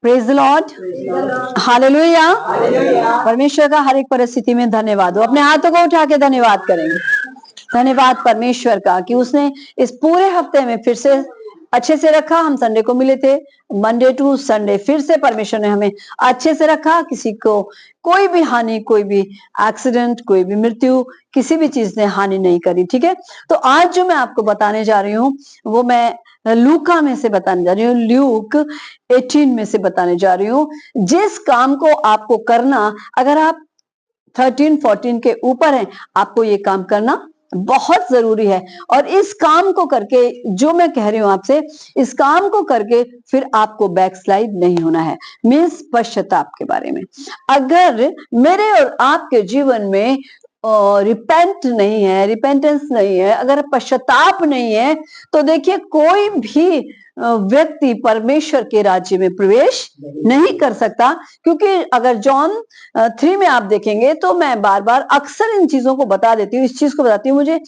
Praise the Lord, hallelujah. परमेश्वर का हर एक परिस्थिति में धन्यवाद हो। अपने हाथों को उठा के धन्यवाद करेंगे। धन्यवाद परमेश्वर का कि उसने इस पूरे हफ्ते में फिर से अच्छे से रखा। हम संडे को मिले थे, मंडे टू संडे फिर से परमेश्वर ने हमें अच्छे से रखा। किसी को कोई भी हानि, कोई भी एक्सीडेंट, कोई भी मृत्यु, किसी भी चीज ने हानि नहीं करी। ठीक है, तो आज जो मैं आपको बताने जा रही हूँ वो मैं लूका में से बताने जा रही हूँ, ल्यूक 18 में से बताने जा रही हूँ। जिस काम को आपको करना, अगर आप 13-14 के ऊपर हैं, आपको ये काम करना बहुत जरूरी है। और इस काम को करके, जो मैं कह रही हूं आपसे, इस काम को करके फिर आपको बैकस्लाइड नहीं होना है। मीन्स पश्चाताप के बारे में। अगर मेरे और आपके जीवन में रिपेंटेंस नहीं है, अगर पश्चाताप नहीं है, तो देखिए कोई भी व्यक्ति परमेश्वर के राज्य में प्रवेश नहीं कर सकता। क्योंकि अगर जॉन 3 में आप देखेंगे, तो मैं बार बार अक्सर इन चीजों को बता देती हूँ, इस चीज को बताती हूँ। मुझे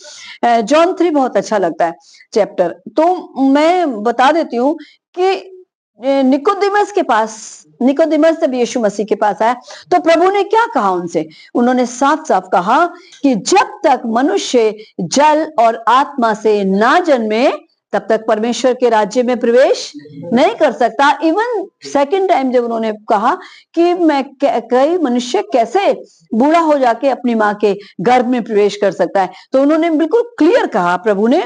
जॉन 3 बहुत अच्छा लगता है चैप्टर, तो मैं बता देती हूँ कि निकोदेमस के पास, निकोदेमस जब यीशु मसीह के पास आया तो प्रभु ने क्या कहा उनसे? उन्होंने साफ साफ कहा कि जब तक मनुष्य जल और आत्मा से ना जन्मे, तब तक परमेश्वर के राज्य में प्रवेश नहीं कर सकता। इवन सेकंड टाइम जब उन्होंने कहा कि मैं कई मनुष्य कैसे बूढ़ा हो जाके अपनी माँ के गर्भ में प्रवेश कर सकता है, तो उन्होंने बिल्कुल क्लियर कहा प्रभु ने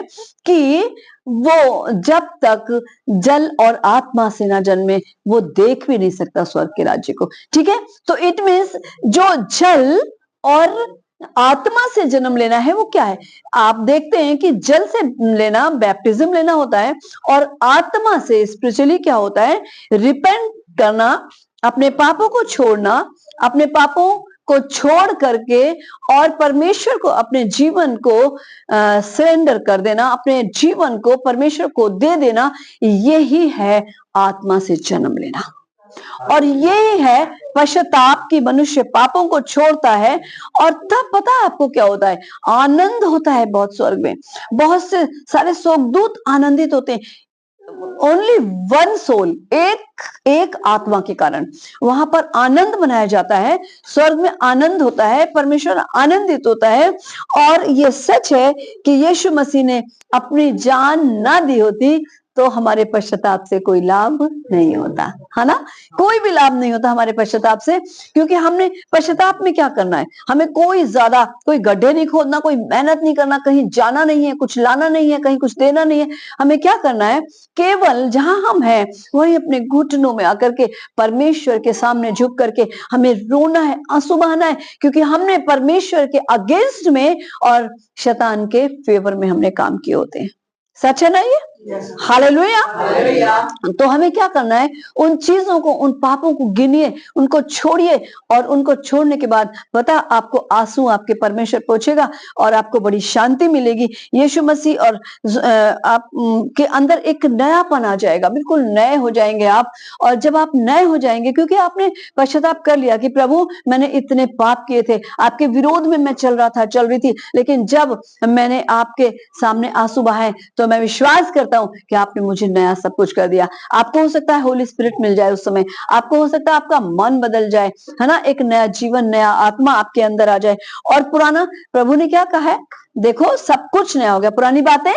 कि वो जब तक जल और आत्मा से ना जन्मे, वो देख भी नहीं सकता स्वर्ग के राज्य को। ठीक है, तो इट मीन्स जो जल और आत्मा से जन्म लेना है वो क्या है? आप देखते हैं कि जल से लेना बैप्टिज्म लेना होता है, और आत्मा से स्पिरिचुअली क्या होता है? रिपेंट करना, अपने पापों को छोड़ना, अपने पापों को छोड़ करके और परमेश्वर को अपने जीवन को सरेंडर कर देना, अपने जीवन को परमेश्वर को दे देना। यही है आत्मा से जन्म लेना, और ये है पश्चाताप की मनुष्य पापों को छोड़ता है। और तब पता है आपको क्या होता है? आनंद होता है बहुत स्वर्ग में। बहुत से सारे स्वर्गदूत आनंदित होते हैं। ओनली वन सोल, एक आत्मा के कारण वहां पर आनंद मनाया जाता है। स्वर्ग में आनंद होता है, परमेश्वर आनंदित होता है। और ये सच है कि यीशु मसीह ने अपनी जान ना दी होती तो हमारे पश्चाताप से कोई लाभ नहीं होता, है ना? कोई भी लाभ नहीं होता हमारे पश्चाताप से। क्योंकि हमने पश्चाताप में क्या करना है? हमें कोई ज्यादा कोई गड्ढे नहीं खोदना, कोई मेहनत नहीं करना, कहीं जाना नहीं है, कुछ लाना नहीं है, कहीं कुछ देना नहीं है। हमें क्या करना है? केवल जहां हम हैं वहीं अपने घुटनों में आकर के परमेश्वर के सामने झुक करके हमें रोना है, आंसू बहाना है, क्योंकि हमने परमेश्वर के अगेंस्ट में और शैतान के फेवर में हमने काम किए होते हैं। सच है ना ये? हालेलुया। तो हमें क्या करना है? उन चीजों को, उन पापों को गिनिए, उनको छोड़िए, और उनको छोड़ने के बाद पता आपको आंसू आपके परमेश्वर पहुंचेगा और आपको बड़ी शांति मिलेगी। यीशु मसीह और आप के अंदर एक नयापन आ जाएगा, बिल्कुल नए हो जाएंगे आप। और जब आप नए हो जाएंगे, क्योंकि आपने पश्चाताप कर लिया कि प्रभु मैंने इतने पाप किए थे, आपके विरोध में मैं चल रहा था, चल रही थी, लेकिन जब मैंने आपके सामने आंसू बहाए तो मैं विश्वास करता हूं कि आपने मुझे नया सब कुछ कर दिया। आपको हो सकता है होली स्पिरिट मिल जाए उस समय, आपको हो सकता है आपका मन बदल जाए, है ना? एक नया जीवन, नया आत्मा आपके अंदर आ जाए। और पुराना, प्रभु ने क्या कहा है? देखो सब कुछ नया हो गया, पुरानी बातें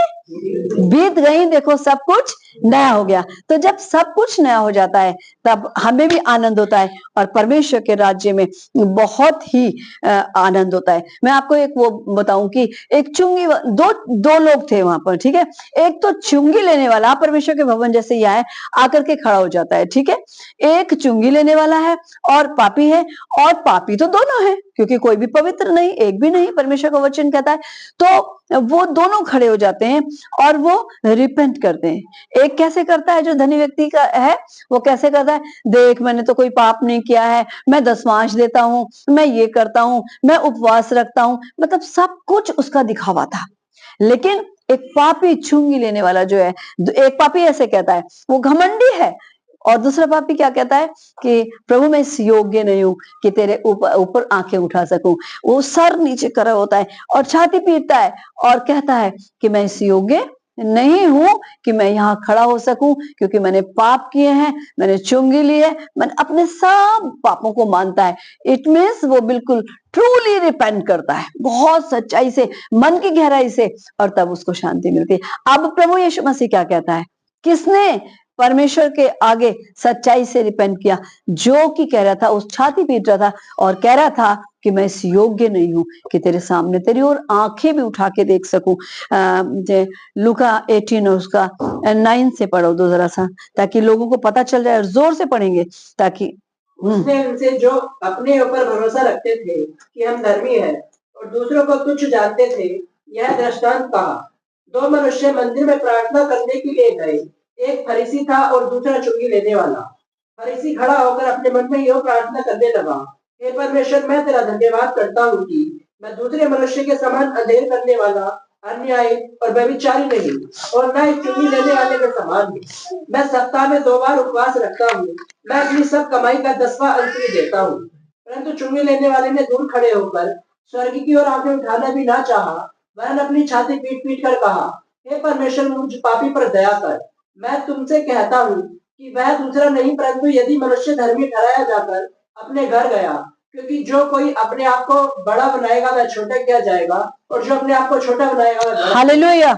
बीत गई, देखो सब कुछ नया हो गया। तो जब सब कुछ नया हो जाता है तब हमें भी आनंद होता है, और परमेश्वर के राज्य में बहुत ही आनंद होता है। मैं आपको एक वो बताऊं कि एक चुंगी, दो लोग थे वहां पर। ठीक है, एक तो चुंगी लेने वाला परमेश्वर के भवन जैसे ही आए आकर के खड़ा हो जाता है। ठीक है, एक चुंगी लेने वाला है और पापी है, और पापी तो दोनों है, क्योंकि कोई भी पवित्र नहीं, एक भी नहीं, परमेश्वर का वचन कहता है। तो वो दोनों खड़े हो जाते हैं और वो रिपेंट करते हैं। एक कैसे करता है? जो धनी व्यक्ति का है वो कैसे करता है? देख मैंने तो कोई पाप नहीं किया है, मैं दशमांश देता हूँ, मैं ये करता हूँ, मैं उपवास रखता हूँ, मतलब सब कुछ उसका दिखावा था। लेकिन एक पापी चुंगी लेने वाला जो है, एक पापी ऐसे कहता है, वो घमंडी है, और दूसरा पापी क्या कहता है कि प्रभु मैं इस योग्य नहीं हूं कि तेरे ऊपर आंखें उठा सकूं। वो सर नीचे करा होता है और छाती पीटता है और कहता है कि मैं इस योग्य नहीं हूं कि मैं यहाँ खड़ा हो सकूं, क्योंकि मैंने पाप किए हैं, मैंने चुंगी ली है, मैंने अपने सब पापों को मानता है। इट मीन्स वो बिल्कुल ट्रूली रिपेंट करता है, बहुत सच्चाई से, मन की गहराई से, और तब उसको शांति मिलती है। अब प्रभु यीशु मसीह क्या कहता है? किसने परमेश्वर के आगे सच्चाई से रिपेंट किया? जो कि कह रहा था, उस छाती पीट रहा था और कह रहा था कि मैं इस योग्य नहीं हूं कि तेरे सामने तेरी और आंखें भी उठा के देख सकूं। लुका 18 और उसका 9 से पढ़ो दो जरा सा, ताकि लोगों को पता चल जाए, और जोर से पढ़ेंगे ताकि उसने उनसे जो अपने ऊपर भरोसा रखते थे कि हम धर्मी हैं और दूसरों को तुच्छ जानते थे, यह दृष्टांत कहा। दो मनुष्य मंदिर में प्रार्थना करने के लिए गए, एक फरीसी था और दूसरा चुंगी लेने वाला। फरीसी खड़ा होकर अपने मन में यह प्रार्थना करने लगा, हे परमेश्वर, मैं तेरा धन्यवाद करता हूँ कि मैं दूसरे मनुष्य के समान अंधेर करने वाला, अन्यायी और व्यभिचारी नहीं, और न ही चुंगी लेने वाले के समान हूँ। मैं सप्ताह में 2 बार उपवास रखता हूँ, मैं अपनी सब कमाई का 10वां अंश भी देता हूँ। परंतु चुंगी लेने वाले ने दूर खड़े होकर स्वर्ग की ओर आंखें उठाना भी ना चाहा, वरन अपनी छाती पीट पीट कर कहा, हे परमेश्वर, मुझ पापी पर दया कर। मैं तुमसे कहता हूँ कि वह दूसरा नहीं, परंतु यदि मनुष्य धर्मी ठहराया जाकर अपने घर गया, क्योंकि जो कोई अपने आप को बड़ा बनाएगा वह छोटा किया जाएगा, और जो अपने आप को छोटा बनाएगा वह बड़ा। हालेलुया।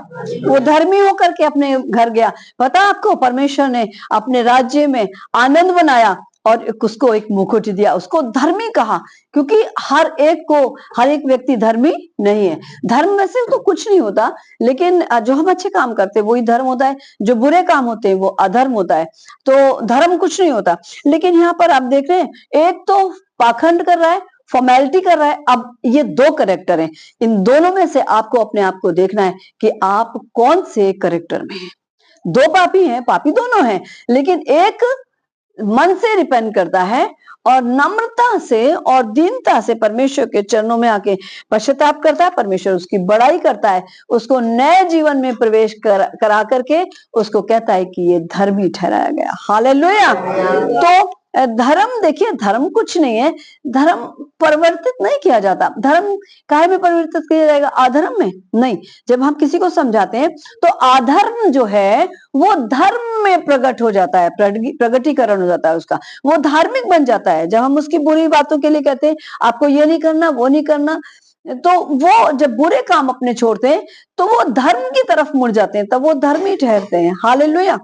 वो धर्मी होकर के अपने घर गया। पता आपको, परमेश्वर ने अपने राज्य में आनंद बनाया और उसको एक मुकुट दिया, उसको धर्मी कहा, क्योंकि हर एक व्यक्ति धर्मी नहीं है। धर्म में से तो कुछ नहीं होता, लेकिन जो हम अच्छे काम करते हैं वही धर्म होता है, जो बुरे काम होते हैं वो अधर्म होता है। तो धर्म कुछ नहीं होता। लेकिन यहाँ पर आप देख रहे हैं, एक तो पाखंड कर रहा है, फॉर्मेलिटी कर रहा है। अब ये दो करेक्टर हैं, इन दोनों में से आपको अपने आप को देखना है कि आप कौन से करेक्टर में हैं। दो पापी हैं, पापी दोनों हैं, लेकिन एक मन से रिपेंट करता है और नम्रता से और दीनता से परमेश्वर के चरणों में आके पश्चाताप करता है, परमेश्वर उसकी बड़ाई करता है, उसको नए जीवन में प्रवेश करा करके उसको कहता है कि ये धर्मी ठहराया गया। हालेलुया। तो धर्म, देखिए, धर्म कुछ नहीं है, धर्म परिवर्तित नहीं किया जाता। धर्म काहे में परिवर्तित किया जाएगा? अधर्म में नहीं। जब हम किसी को समझाते हैं तो अधर्म जो है वो धर्म में प्रकट हो जाता है, प्रगटीकरण हो जाता है उसका, वो धार्मिक बन जाता है। जब हम उसकी बुरी बातों के लिए कहते हैं आपको ये नहीं करना, वो नहीं करना, तो वो जब बुरे काम अपने छोड़ते हैं तो वो धर्म की तरफ मुड़ जाते हैं, तब वो धर्मी ठहरते हैं। हालेलुया।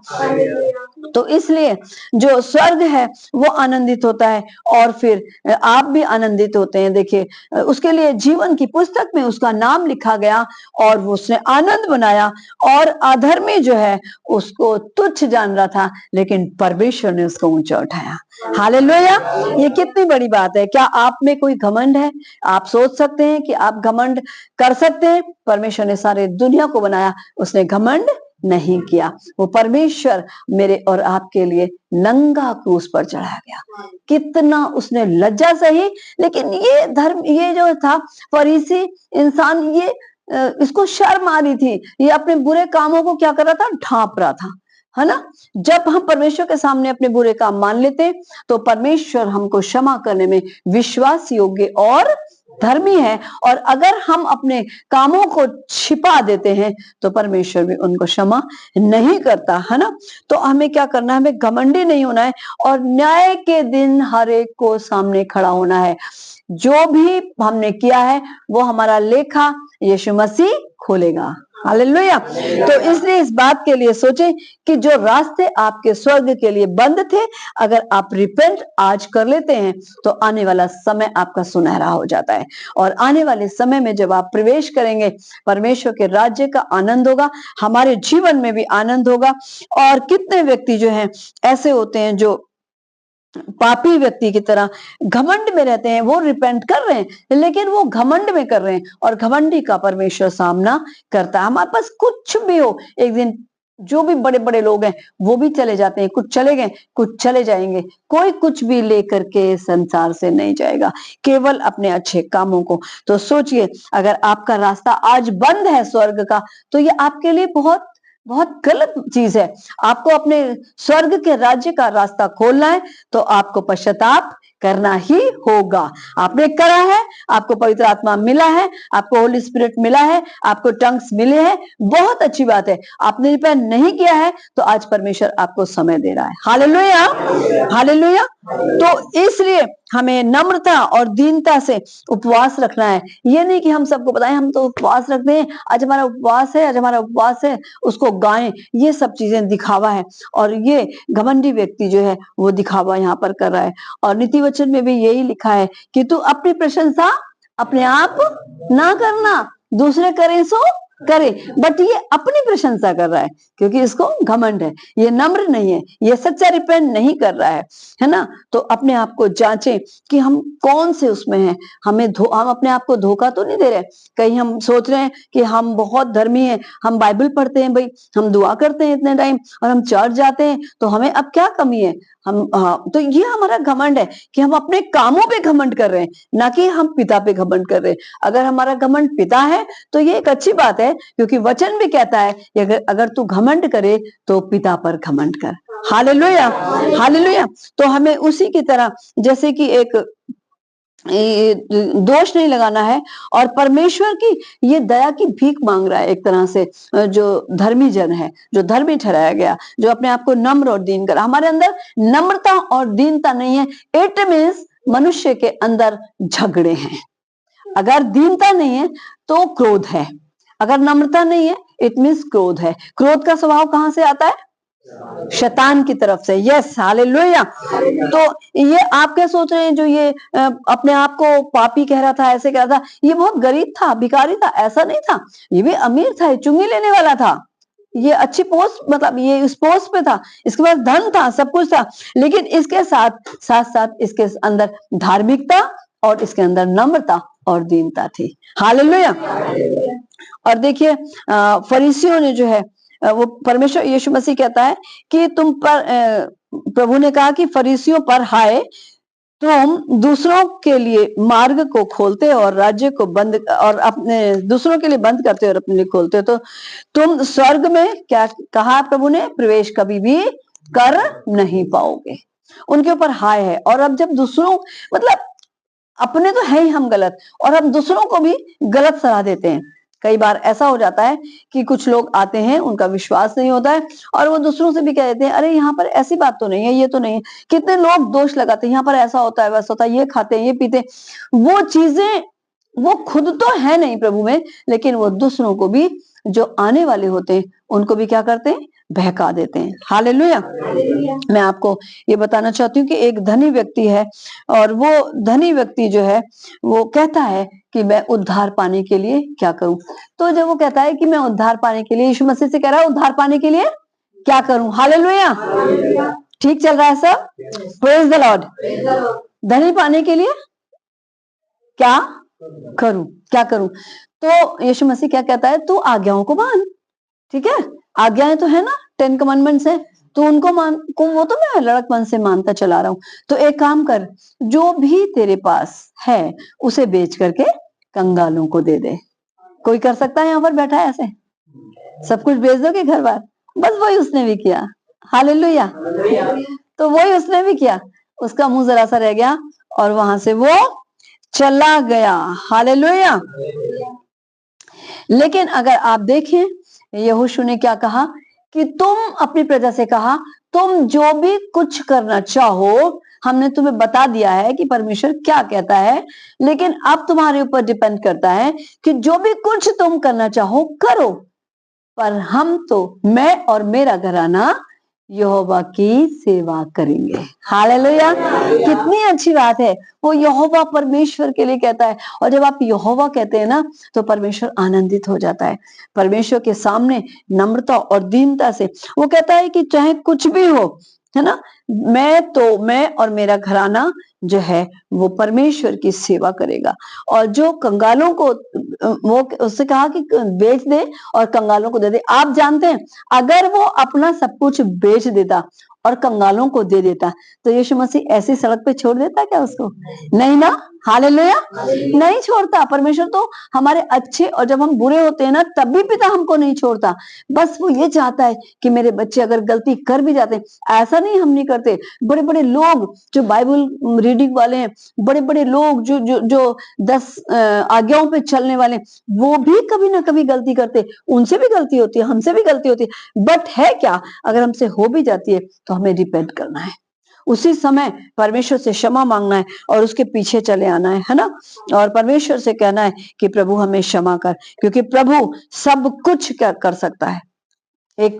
तो इसलिए जो स्वर्ग है वो आनंदित होता है, और फिर आप भी आनंदित होते हैं। देखिए, उसके लिए जीवन की पुस्तक में उसका नाम लिखा गया और वो उसने आनंद बनाया, और अधर्मी जो है उसको तुच्छ जान रहा था, लेकिन परमेश्वर ने उसको ऊंचा उठाया। हालेलुया। ये कितनी बड़ी बात है। क्या आप में कोई घमंड है? आप सोच सकते हैं कि आप घमंड कर सकते हैं? परमेश्वर ने सारे दुनिया को बनाया, उसने घमंड नहीं किया। वो परमेश्वर मेरे और आपके लिए नंगा क्रूस पर चढ़ाया गया। कितना उसने लज्जा सही, लेकिन ये धर्म, ये जो था फरीसी इंसान, ये इसको शर्म आ रही थी, ये अपने बुरे कामों को क्या कर रहा था? ढांप रहा था, है ना। जब हम परमेश्वर के सामने अपने बुरे काम मान लेते तो परमेश्वर हमको क्षमा करने में विश्वास योग्य और धर्मी है, और अगर हम अपने कामों को छिपा देते हैं तो परमेश्वर भी उनको क्षमा नहीं करता, है ना। तो हमें क्या करना है? हमें घमंडी नहीं होना है, और न्याय के दिन हर एक को सामने खड़ा होना है। जो भी हमने किया है वो हमारा लेखा यीशु मसीह खोलेगा। हालेलुया। तो इसलिए इस बात के लिए सोचें कि जो रास्ते आपके स्वर्ग के लिए बंद थे, अगर आप रिपेंट आज कर लेते हैं तो आने वाला समय आपका सुनहरा हो जाता है, और आने वाले समय में जब आप प्रवेश करेंगे परमेश्वर के राज्य का आनंद होगा, हमारे जीवन में भी आनंद होगा। और कितने व्यक्ति जो हैं ऐसे होते हैं जो पापी व्यक्ति की तरह घमंड में रहते हैं, वो रिपेंट कर रहे हैं लेकिन वो घमंड में कर रहे हैं, और घमंडी का परमेश्वर सामना करता है। हमारे पास कुछ भी हो, एक दिन जो भी बड़े बड़े लोग हैं वो भी चले जाते हैं, कुछ चले गए, कुछ चले जाएंगे। कोई कुछ भी लेकर के संसार से नहीं जाएगा, केवल अपने अच्छे कामों को। तो सोचिए, अगर आपका रास्ता आज बंद है स्वर्ग का, तो ये आपके लिए बहुत बहुत गलत चीज है। आपको अपने स्वर्ग के राज्य का रास्ता खोलना है तो आपको पश्चाताप करना ही होगा। आपने करा है, आपको पवित्र आत्मा मिला है, आपको होली स्पिरिट मिला है, आपको टंग्स मिले हैं, बहुत अच्छी बात है। आपने रिपेंट नहीं किया है तो आज परमेश्वर आपको समय दे रहा है। Hallelujah, hallelujah. तो इसलिए हमें नम्रता और दीनता से उपवास रखना है। ये नहीं कि हम सबको बताएं हम तो उपवास रखते हैं, आज हमारा उपवास है, आज हमारा उपवास है, उसको गाएं। ये सब चीजें दिखावा है, और ये घमंडी व्यक्ति जो है वो दिखावा यहाँ पर कर रहा है। और नीति वचन में भी यही लिखा है कि तू अपनी प्रशंसा अपने आप ना करना, दूसरे करें सो करे, बट ये अपनी प्रशंसा कर रहा है क्योंकि इसको घमंड है, ये नम्र नहीं है, ये सच्चा रिपेंट नहीं कर रहा है ना। तो अपने आप को जांचें कि हम कौन से उसमें हैं। हम अपने आप को धोखा तो नहीं दे रहे। कहीं हम सोच रहे हैं कि हम बहुत धर्मी हैं, हम बाइबल पढ़ते हैं भाई, हम दुआ करते हैं इतने टाइम, और हम चर्च जाते हैं, तो हमें अब क्या कमी है। तो ये हमारा घमंड है कि हम अपने कामों पे घमंड कर रहे हैं, ना कि हम पिता पे घमंड कर रहे हैं। अगर हमारा घमंड पिता है तो ये एक अच्छी बात है, क्योंकि वचन भी कहता है कि अगर तू घमंड करे तो पिता पर घमंड कर। Hallelujah, hallelujah. तो हमें उसी की तरह, जैसे कि एक दोष नहीं लगाना है, और परमेश्वर की ये दया की भीख मांग रहा है एक तरह से, जो धर्मी जन है, जो धर्मी ठहराया गया, जो अपने आप को नम्र और दीन कर। हमारे अंदर नम्रता और दीनता नहीं है, इट मीन्स मनुष्य के अंदर झगड़े हैं। अगर दीनता नहीं है तो क्रोध है, अगर नम्रता नहीं है इट मीन्स क्रोध है। क्रोध का स्वभाव कहां से आता है? शैतान की तरफ से। Yes, hallelujah. तो ये आप क्या सोच रहे हैं, जो ये अपने आप को पापी कह रहा था, ऐसे कह रहा था, ये बहुत गरीब था, भिखारी था? ऐसा नहीं था, ये भी अमीर था, चुंगी लेने वाला था, ये अच्छी पोस्ट, मतलब ये इस पोस्ट पे था, इसके पास धन था, सब कुछ था, लेकिन इसके साथ साथ इसके अंदर धार्मिकता और इसके अंदर नम्रता और दीनता थी। हालेलुया। और देखिए फरीसियों ने जो है वो, परमेश्वर यीशु मसीह कहता है कि तुम पर, प्रभु ने कहा कि फरीसियों पर हाय, तुम दूसरों के लिए मार्ग को खोलते और राज्य को बंद, और अपने दूसरों के लिए बंद करते और अपने लिए खोलते, तो तुम स्वर्ग में, क्या कहा प्रभु ने, प्रवेश कभी भी कर नहीं पाओगे। उनके ऊपर हाय है। और अब जब दूसरों, मतलब अपने तो है ही हम गलत, और हम दूसरों को भी गलत सलाह देते हैं। कई बार ऐसा हो जाता है कि कुछ लोग आते हैं, उनका विश्वास नहीं होता है, और वो दूसरों से भी कह देते हैं, अरे यहाँ पर ऐसी बात तो नहीं है, ये तो नहीं है। कितने लोग दोष लगाते हैं, यहाँ पर ऐसा होता है, वैसा होता है, ये खाते हैं, ये पीते हैं। वो चीजें वो खुद तो है नहीं प्रभु में, लेकिन वो दूसरों को भी, जो आने वाले होते हैं, उनको भी क्या करते हैं? बहका देते हैं। हालेलुया। मैं आपको ये बताना चाहती हूँ कि एक धनी व्यक्ति है, और वो धनी व्यक्ति जो है वो कहता है कि मैं उद्धार पाने के लिए क्या करूं। तो जब वो कहता है कि मैं उद्धार पाने के लिए, यीशु मसीह से कह रहा है, उद्धार पाने के लिए क्या करूं? हालेलुया। ठीक चल रहा है सब? Praise the Lord. धनी पाने के लिए क्या करूं, क्या करूं? तो यीशु मसीह क्या कहता है? तू आज्ञाओं को मान। ठीक है, आज्ञाएं तो है ना, 10 कमांडमेंट्स है, तो उनको मान को, वो तो मैं लड़कपन से मानता चला रहा हूं। तो एक काम कर, जो भी तेरे पास है उसे बेच करके कंगालों को दे दे। कोई कर सकता है यहाँ पर बैठा है ऐसे? सब कुछ बेच दोगे घर बार? बस वही उसने भी किया। हालेलुया। तो वही उसने भी किया, उसका मुंह जरा सा रह गया और वहां से वो चला गया। हालेलुया। लेकिन अगर आप देखें, यहोशू ने क्या कहा कि तुम अपनी प्रजा से कहा, तुम जो भी कुछ करना चाहो, हमने तुम्हें बता दिया है कि परमेश्वर क्या कहता है, लेकिन अब तुम्हारे ऊपर डिपेंड करता है कि जो भी कुछ तुम करना चाहो करो, पर हम तो, मैं और मेरा घराना यहोवा की सेवा करेंगे। हालेलुया। कितनी अच्छी बात है, वो यहोवा परमेश्वर के लिए कहता है। और जब आप यहोवा कहते हैं ना, तो परमेश्वर आनंदित हो जाता है। परमेश्वर के सामने नम्रता और दीनता से वो कहता है कि चाहे कुछ भी हो, है ना, मैं और मेरा घराना जो है वो परमेश्वर की सेवा करेगा। और जो कंगालों को, वो उससे कहा कि बेच दे और कंगालों को दे दे। आप जानते हैं, अगर वो अपना सब कुछ बेच देता और कंगालों को दे देता, तो यीशु मसीह ऐसी सड़क पे छोड़ देता क्या उसको? नहीं ना, हालेलुया। नहीं छोड़ता परमेश्वर तो हमारे अच्छे, और जब हम बुरे होते हैं ना तब भी पिता हमको नहीं छोड़ता। बस वो ये चाहता है कि मेरे बच्चे अगर गलती कर भी जाते हैं, ऐसा नहीं हम नहीं करते। बड़े बड़े लोग जो बाइबल रीडिंग वाले हैं, बड़े बड़े लोग जो जो जो 10 आज्ञाओं पे चलने वाले, वो भी कभी ना कभी गलती करते। उनसे भी गलती होती है, हमसे भी गलती होती है, बट है क्या, अगर हमसे हो भी जाती है तो हमें रिपेंट करना है, उसी समय परमेश्वर से क्षमा मांगना है और उसके पीछे चले आना है ना। और परमेश्वर से कहना है कि प्रभु हमें क्षमा कर, क्योंकि प्रभु सब कुछ कर सकता है। एक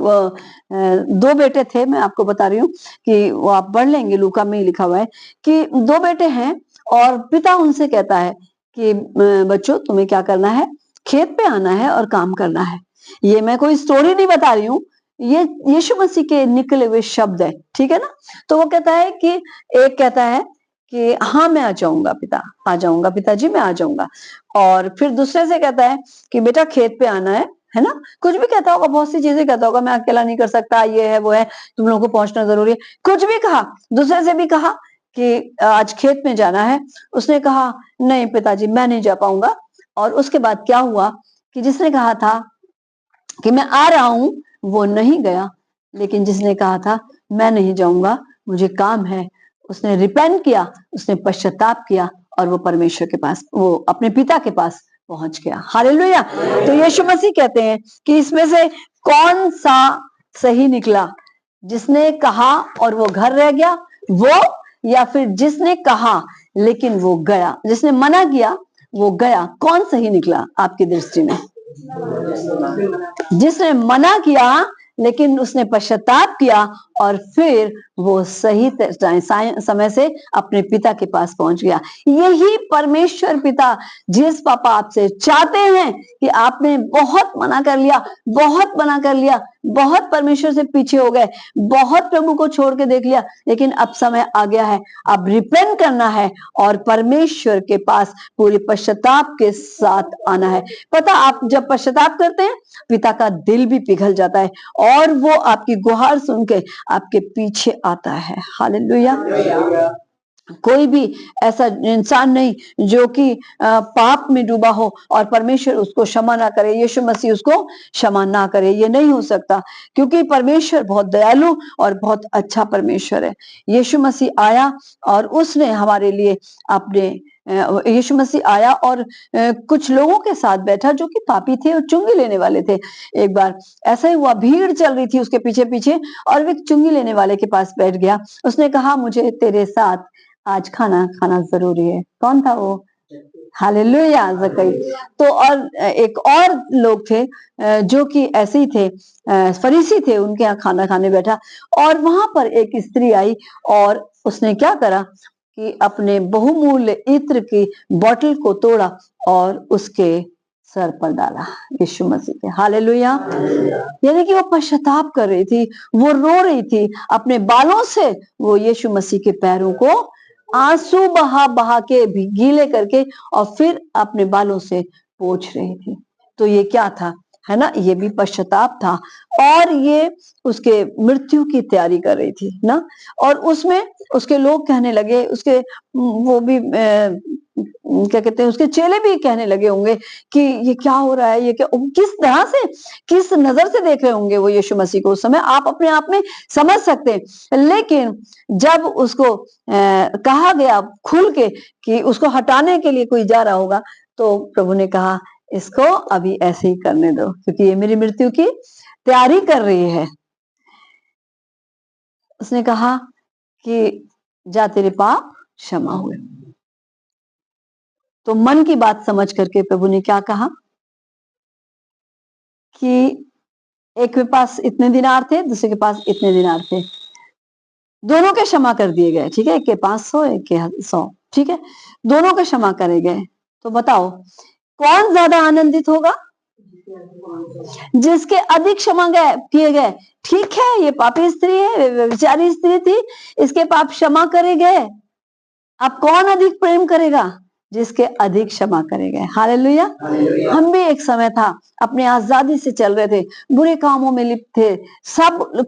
2 बेटे थे, मैं आपको बता रही हूँ कि वो आप पढ़ लेंगे, लूका में ही लिखा हुआ है कि 2 बेटे हैं और पिता उनसे कहता है कि बच्चों तुम्हें क्या करना है, खेत पे आना है और काम करना है। ये मैं कोई स्टोरी नहीं बता रही हूँ, ये यीशु मसीह के निकले हुए शब्द है, ठीक है ना। तो वो कहता है कि एक कहता है कि हाँ मैं आ जाऊंगा पिता, आ जाऊंगा पिताजी, मैं आ जाऊंगा। और फिर दूसरे से कहता है कि बेटा खेत पे आना है ना। कुछ भी कहता होगा, बहुत सी चीजें कहता होगा, मैं अकेला नहीं कर सकता, ये है वो है, तुम लोगों को पहुंचना जरूरी है, कुछ भी कहा। दूसरे से भी कहा कि आज खेत में जाना है, उसने कहा नहीं पिताजी मैं नहीं जा पाऊंगा। और उसके बाद क्या हुआ कि जिसने कहा था कि मैं आ रहा हूं वो नहीं गया, लेकिन जिसने कहा था मैं नहीं जाऊंगा मुझे काम है, उसने रिपेंट किया, उसने पश्चाताप किया और वो परमेश्वर के पास, वो अपने पिता के पास पहुंच गया। हालेलुया। तो यीशु मसीह कहते हैं कि इसमें से कौन सा सही निकला, जिसने कहा और वो घर रह गया वो, या फिर जिसने कहा लेकिन वो गया, जिसने मना किया वो गया, कौन सही निकला आपकी दृष्टि में? जिसने मना किया लेकिन उसने पश्चाताप किया और फिर वो सही समय से अपने पिता के पास पहुंच गया। यही परमेश्वर पिता जिस पापा आपसे चाहते हैं कि आपने बहुत मना कर लिया, बहुत मना कर लिया, बहुत परमेश्वर से पीछे हो गए, बहुत प्रभु को छोड़ के देख लिया, लेकिन अब समय आ गया है, अब रिपेंट करना है और परमेश्वर के पास पूरे पश्चाताप के साथ आना है। पता, आप जब पश्चाताप करते हैं पिता का दिल भी पिघल जाता है और वो आपकी गुहार सुन के आपके पीछे आता है। हालेलुया। कोई भी ऐसा इंसान नहीं जो कि पाप में डूबा हो और परमेश्वर उसको क्षमा ना करे, यीशु मसीह उसको क्षमा ना करे, ये नहीं हो सकता, क्योंकि परमेश्वर बहुत दयालु और बहुत अच्छा परमेश्वर है। यीशु मसीह आया और उसने हमारे लिए अपने यीशु मसीह आया और कुछ लोगों के साथ बैठा जो कि पापी थे और चुंगी लेने वाले थे। एक बार ऐसा ही हुआ, भीड़ चल रही थी उसके पीछे पीछे और वो चुंगी लेने वाले के पास बैठ गया। उसने कहा मुझे तेरे साथ आज खाना खाना जरूरी है। कौन था वो? हालेलुया, ज़कई। तो और एक और लोग थे जो कि ऐसे ही थे, फरीसी थे, उनके यहाँ खाना खाने बैठा और वहां पर एक स्त्री आई और उसने क्या करा कि अपने बहुमूल्य इत्र की बोतल को तोड़ा और उसके सर पर डाला, यीशु मसीह के। हालेलुया। यानी कि वो पश्चाताप कर रही थी, वो रो रही थी, अपने बालों से वो यीशु मसीह के पैरों को आंसू बहा बहा के गीले करके और फिर अपने बालों से पोंछ रही थी। तो ये क्या था, है ना, ये भी पश्चाताप था और ये उसके मृत्यु की तैयारी कर रही थी ना। और उसमें उसके लोग कहने लगे, उसके वो भी क्या कहते हैं, उसके चेले भी कहने लगे होंगे कि ये क्या हो रहा है, ये क्या, किस तरह से, किस नजर से देख रहे होंगे वो यीशु मसीह को। उस समय आप अपने आप में समझ सकते हैं। लेकिन जब उसको कहा गया खुल के कि उसको हटाने के लिए कोई जा रहा होगा, तो प्रभु ने कहा इसको अभी ऐसे ही करने दो, क्योंकि ये मेरी मृत्यु की तैयारी कर रही है। उसने कहा कि जा तेरे पाप क्षमा हुए। तो मन की बात समझ करके प्रभु ने क्या कहा कि एक के पास इतने दिनार थे, दूसरे के पास इतने दिनार थे, दोनों के क्षमा कर दिए गए। ठीक है, एक के 500, एक के 100, ठीक है, दोनों के क्षमा करे गए। तो बताओ कौन ज्यादा आनंदित होगा? जिसके अधिक क्षमा किए गए। ठीक है, ये पापी स्त्री है, व्यभिचारी स्त्री थी, इसके पाप क्षमा करे गए। अब कौन अधिक प्रेम करेगा? जिसके अधिक क्षमा करे गए। हालेलुया। हम भी एक समय था अपने आजादी से चल रहे थे, बुरे कामों में लिप्त थे, सब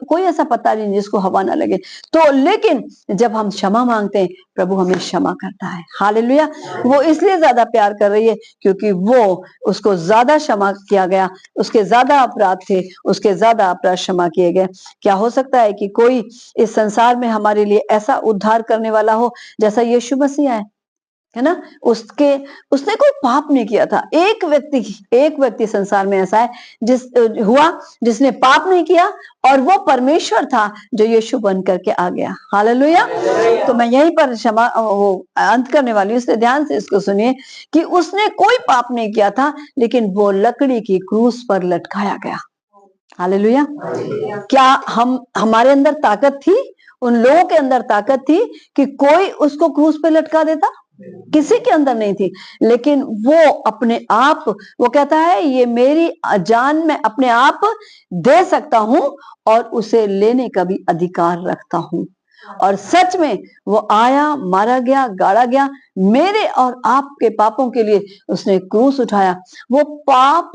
कोई ऐसा पता नहीं जिसको हवा ना लगे। तो लेकिन जब हम क्षमा मांगते हैं, प्रभु हमें क्षमा करता है। हालेलुया। वो इसलिए ज्यादा प्यार कर रही है क्योंकि वो उसको ज्यादा क्षमा किया गया, उसके ज्यादा अपराध थे, उसके ज्यादा अपराध क्षमा किए गए। क्या हो सकता है कि कोई इस संसार में हमारे लिए ऐसा उद्धार करने वाला हो जैसा यीशु मसीह है ना? उसने कोई पाप नहीं किया था। एक व्यक्ति संसार में ऐसा है जिसने पाप नहीं किया, और वो परमेश्वर था जो यीशु बन करके आ गया। हालेलुया। तो मैं यहीं पर अंत करने वाली हूँ, इसलिए ध्यान से इसको सुनिए कि उसने कोई पाप नहीं किया था, लेकिन वो लकड़ी की क्रूस पर लटकाया गया। हालेलुया। क्या हमारे अंदर ताकत थी? उन लोगों के अंदर ताकत थी कि कोई उसको क्रूस पे लटका देता? किसी के अंदर नहीं थी। लेकिन वो अपने आप, वो कहता है ये मेरी जान मैं अपने आप दे सकता हूं और उसे लेने का भी अधिकार रखता हूं। और सच में वो आया, मारा गया, गाड़ा गया, मेरे और आपके पापों के लिए उसने क्रूस उठाया। वो पाप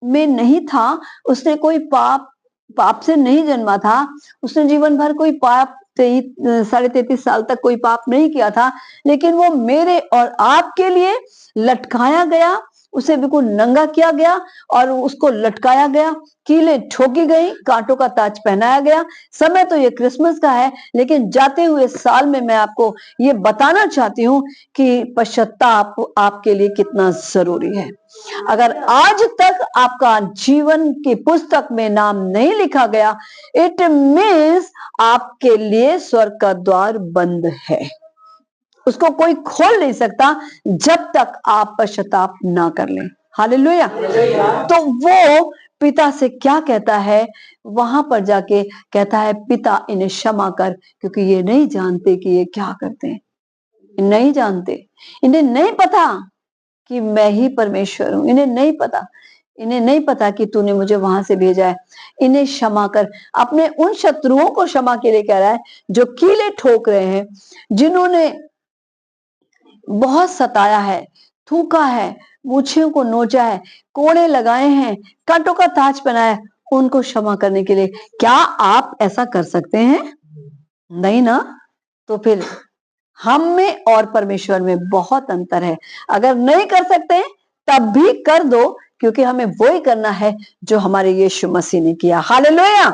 में नहीं था, उसने कोई पाप से नहीं जन्मा था, उसने जीवन भर कोई पाप 33.5 साल तक कोई पाप नहीं किया था, लेकिन वो मेरे और आपके लिए लटकाया गया, उसे बिल्कुल नंगा किया गया और उसको लटकाया गया, कीलें ठोकी गई, कांटों का ताज पहनाया गया। समय तो ये क्रिसमस का है, लेकिन जाते हुए साल में मैं आपको ये बताना चाहती हूँ कि पश्चाताप आपके लिए कितना जरूरी है। अगर आज तक आपका जीवन की पुस्तक में नाम नहीं लिखा गया, इट मीन्स आपके लिए स्वर्ग का द्वार बंद है। उसको कोई खोल नहीं सकता जब तक आप पश्चाताप ना कर लें। हालेलुया। तो वो पिता से क्या कहता है? वहां पर जाके कहता है, पिता इन्हें क्षमा कर, क्योंकि ये नहीं जानते कि ये क्या करते हैं। नहीं जानते, इन्हें नहीं पता कि मैं ही परमेश्वर हूं। इन्हें नहीं पता कि तूने मुझे वहां से भेजा है। इन्हें क्षमा कर। अपने उन शत्रुओं को क्षमा के लिए कह रहा है जो कीले ठोक रहे हैं, जिन्होंने बहुत सताया है, थूका है, मूछियों को नोचा है, कोड़े लगाए हैं, कांटों का ताज पहनाया है, उनको क्षमा करने के लिए। क्या आप ऐसा कर सकते हैं? नहीं ना। तो फिर हम में और परमेश्वर में बहुत अंतर है। अगर नहीं कर सकते तब भी कर दो, क्योंकि हमें वही करना है जो हमारे यीशु मसीह ने किया। हालेलुया।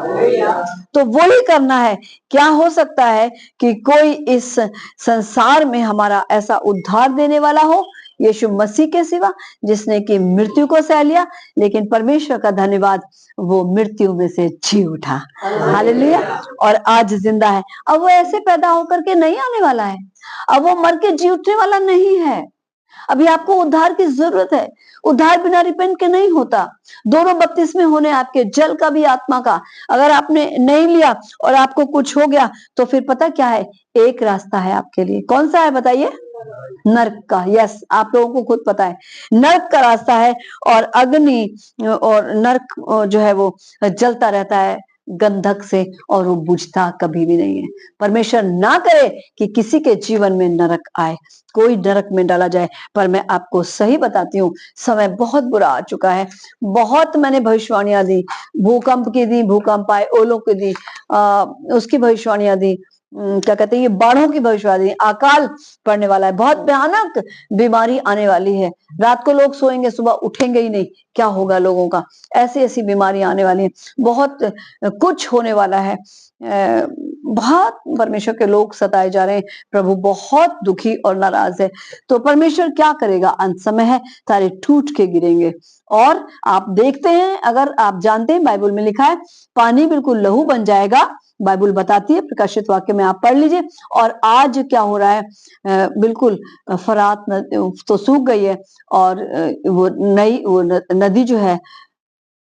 तो वही करना है। क्या हो सकता है कि कोई इस संसार में हमारा ऐसा उद्धार देने वाला हो यीशु मसीह के सिवा, जिसने कि मृत्यु को सह लिया, लेकिन परमेश्वर का धन्यवाद, वो मृत्यु में से जी उठा। हालेलुया। और आज जिंदा है। अब वो ऐसे पैदा होकर के नहीं आने वाला है, अब वो मर के जी उठने वाला नहीं है। अभी आपको उद्धार की जरूरत है। उद्धार बिना रिपेंट के नहीं होता। दोनों बपतिस्मे होने आपके, जल का भी आत्मा का। अगर आपने नहीं लिया और आपको कुछ हो गया, तो फिर पता क्या है? एक रास्ता है आपके लिए। कौन सा है बताइए? नर्क का। यस, आप लोगों को खुद पता है, नर्क का रास्ता है। और अग्नि और नर्क जो है वो जलता रहता है गंधक से, और वो बुझता कभी भी नहीं है। परमेश्वर ना करे कि किसी के जीवन में नरक आए, कोई नरक में डाला जाए। पर मैं आपको सही बताती हूँ, समय बहुत बुरा आ चुका है। बहुत मैंने भविष्यवाणियां दी, भूकंप की दी, भूकंप आए, ओलों की दी, उसकी भविष्यवाणियां दी, क्या कहते हैं, ये बाढ़ों की भविष्यवाणी, अकाल पड़ने वाला है, बहुत भयानक बीमारी आने वाली है। रात को लोग सोएंगे, सुबह उठेंगे ही नहीं, क्या होगा लोगों का? ऐसी ऐसी बीमारी आने वाली है, बहुत कुछ होने वाला है। बहुत परमेश्वर के लोग सताए जा रहे हैं। प्रभु बहुत दुखी और नाराज है। तो परमेश्वर क्या करेगा? अंत समय है, तारे टूट के गिरेंगे। और आप देखते हैं, अगर आप जानते हैं, बाइबल में लिखा है पानी बिल्कुल लहू बन जाएगा। बाइबल बताती है, प्रकाशित वाक्य में आप पढ़ लीजिए। और आज क्या हो रहा है? बिल्कुल फरात तो सूख गई है, और वो नदी जो है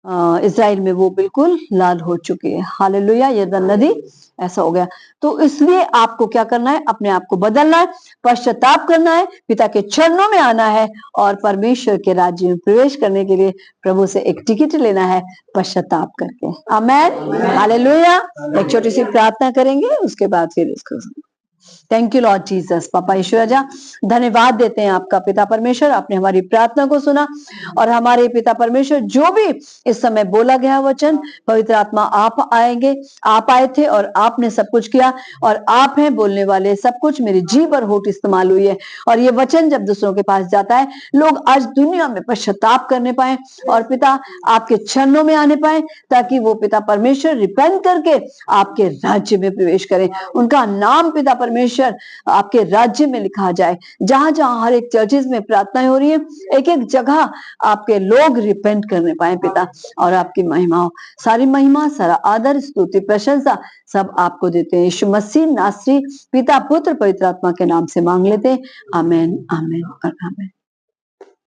इजराइल में, वो बिल्कुल लाल हो चुकी है। हालेलुया। यरदन नदी ऐसा हो गया। तो इसलिए आपको क्या करना है? अपने आप को बदलना है, पश्चाताप करना है, पिता के चरणों में आना है, और परमेश्वर के राज्य में प्रवेश करने के लिए प्रभु से एक टिकट लेना है, पश्चाताप करके। आमेन। हालेलुया। एक छोटी सी प्रार्थना करेंगे, उसके बाद फिर इसको थैंक यू लॉर्ड जीसस। पापा यीशु राजा, धन्यवाद देते हैं आपका पिता परमेश्वर, आपने हमारी प्रार्थना को सुना और हमारे पिता परमेश्वर जो भी इस समय बोला गया वचन, पवित्र आत्मा आप आएंगे, आप आए थे और आपने सब कुछ किया और आप हैं बोलने वाले, सब कुछ मेरी जीभ और होठ इस्तेमाल हुई है और ये वचन जब दूसरों के पास जाता है, लोग आज दुनिया में पश्चाताप करने पाए और पिता आपके चरणों में आने पाए, ताकि वो पिता परमेश्वर रिपेंट करके आपके राज्य में प्रवेश करें। उनका नाम पिता परमेश्वर आपके राज्य में लिखा जाए। जहां जहां हर एक चर्चेज में प्रार्थनाएं हो रही है, एक एक जगह आपके लोग रिपेंट करने पाए पिता, और आपकी महिमा हो। सारी महिमा, सारा आदर, स्तुति, प्रशंसा सब आपको देते हैं। यीशु मसीह नासरी पिता पुत्र पवित्र आत्मा के नाम से मांग लेते हैं। आमीन, आमीन और आमीन।